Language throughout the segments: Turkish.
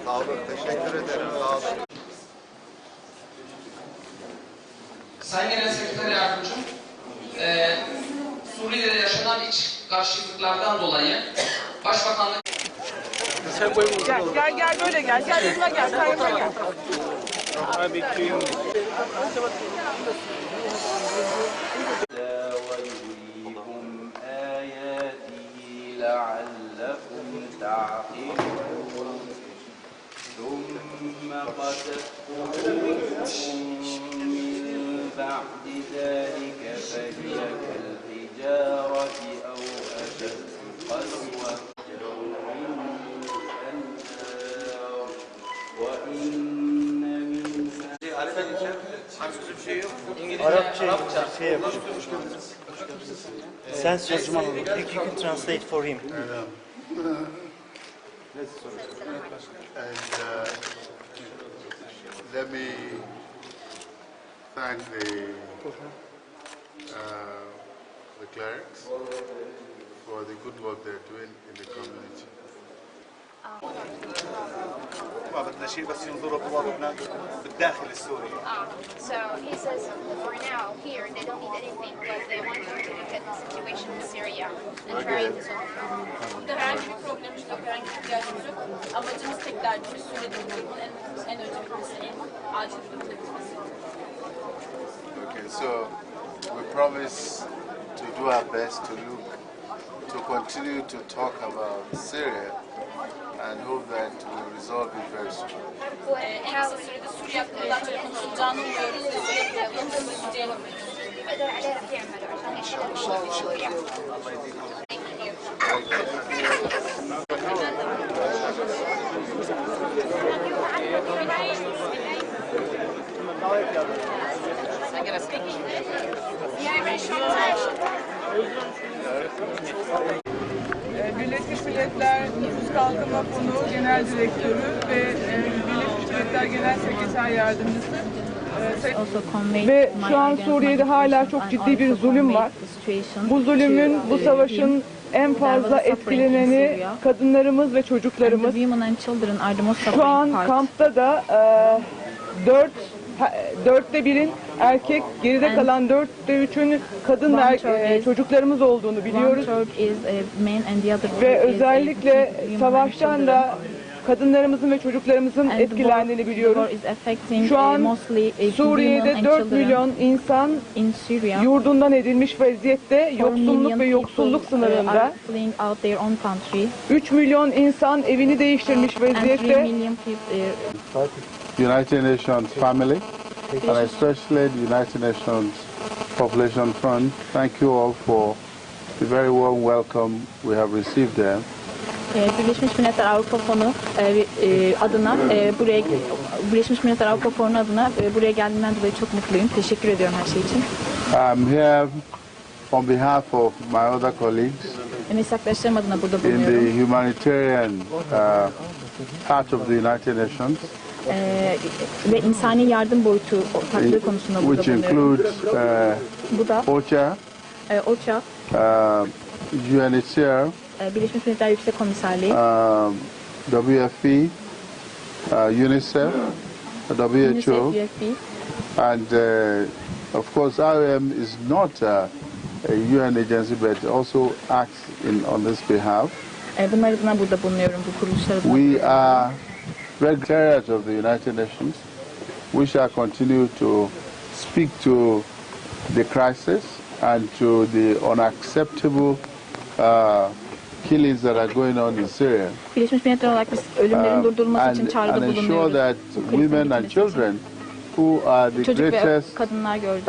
Sağ olun, teşekkür ederim. Sağ olun. Sayın Genel Sekreter Yardımcım, Suriye'de yaşanan iç karşıtlıklardan dolayı Başbakanlık... Gel böyle gel. Gel yanıma gel. Sen yanıma gel. ويريكم آياته لعلكم تعقلون ثم قست قلوبكم من بعد ذلك فهي كالحجارة أو أشد قسوة Arapça şey yapmış. Sen tercüman ol. You can translate for him. And let me thank the clerics for the good work they're doing in the community. بدنا شيء بس ينظروا بوضعنا بالداخل السوري. So he says for now here they don't need anything, but they want to look at the situation in Syria and trying to solve it. Burada herhangi bir problemimiz yok, herhangi bir ihtiyacımız yok. Amacımız tek derdimiz Suriye'de durumun en önce bitmesi, en acil bir durumda bitmesi. Okay, so we promise to do our best to continue to talk about Syria and hope that we'll resolve it very soon. En kısa sürede Suriye hakkında daha çok konuşulacağını umuyoruz ve Suriye problemini çözüleceğini umuyoruz. يقدر عليه رح يعملوا عشان يحلوا المشكلة في سوريا. Birleşmiş Milletler Nüfus Kalkınma Fonu Genel Direktörü ve Birleşmiş Milletler Genel Sekreter Yardımcısı ve şu an Suriye'de hala çok ciddi bir zulüm var. Bu zulümün, bu savaşın en fazla etkileneni kadınlarımız ve çocuklarımız. Şu an kampta da dörtte birin erkek, geride kalan dörtte üçün kadın ve çocuklarımız olduğunu biliyoruz. Ve özellikle savaştan da kadınlarımızın ve çocuklarımızın etkilendiğini biliyoruz. Şu an Suriye'de 4 milyon insan yurdundan edilmiş vaziyette, yoksulluk ve yoksulluk sınırında. 3 milyon insan evini değiştirmiş vaziyette. United Nations family and especially the United Nations Population Fund, thank you all for the very warm welcome we have received there. Birleşmiş Milletler Avrupa Fonu adına Birleşmiş Milletler Avrupa Fonu adına buraya geldiğimden dolayı çok mutluyum. Teşekkür ediyorum her şey için. I'm here on behalf of my other colleagues Meslektaşlarım adına burada in bulunuyorum. the humanitarian part of the United Nations, Ve insani yardım boyutu ortaklığı konusunda burada which bulunuyorum. includes Bu da OCHA, OCHA, UNHCR, Birleşmiş Milletler Yüksek Komiserliği, WFP, UNICEF, WHO, UFP, and of course IOM is not a UN agency but also acts on this behalf. bunlar adına burada bulunuyorum, bu kuruluşlar adına. We are Secretariat of the United Nations. We shall continue to speak to the crisis and to the unacceptable killings that are going on in Syria. Birleşmiş Milletler olarak biz ölümlerin durdurulması için çağrıda and ensure bulunuyoruz. that women and children who are the Çocuk ve greatest kadınlar gördük.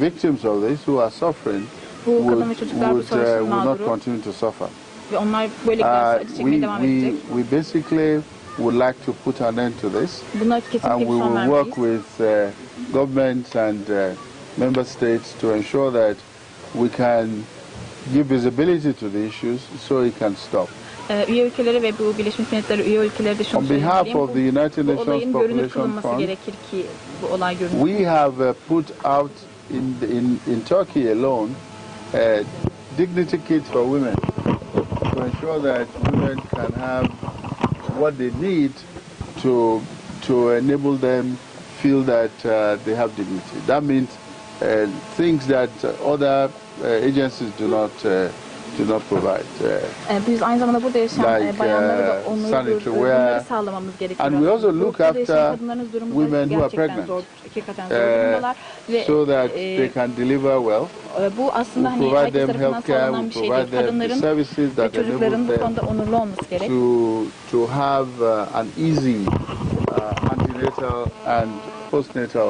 victims of this, who are suffering, Bu kadın ve çocuklar bu savaşın will not mağduru continue to suffer. ve onlar böyle giderse acı çekmeye devam edecek. We basically would like to put an end to this, Buna and kesinlikle we bir son will work vermeliyiz. with governments and member states to ensure that we can give visibility to the issues so it can stop. Üye ülkeleri ve bu Birleşmiş Milletler üye ülkeleri de şunu On behalf söylemeliyim. of the United Bu Nations olayın görünür Population kılınması Fund, gerekir ki bu olay görünür. we have put out in Turkey alone dignity kits for women to ensure that women can have what they need to enable them feel that they have dignity. That means things that other agencies do not provide. Biz aynı zamanda burada yaşayan Like, bayanlara da onurlu sanitary durumları wear. sağlamamız gerekiyor. And we also look Burada yaşayan after kadınların durumu da women who are gerçekten pregnant, zor, hakikaten zor durumdalar. Ve so that they can deliver well. Bu aslında We hani provide herkes them tarafından healthcare, sağlanan bir we şey provide değil. them the Kadınların services ve that çocukların enable bu them konuda onurlu olması gerek. to have an easy antenatal and postnatal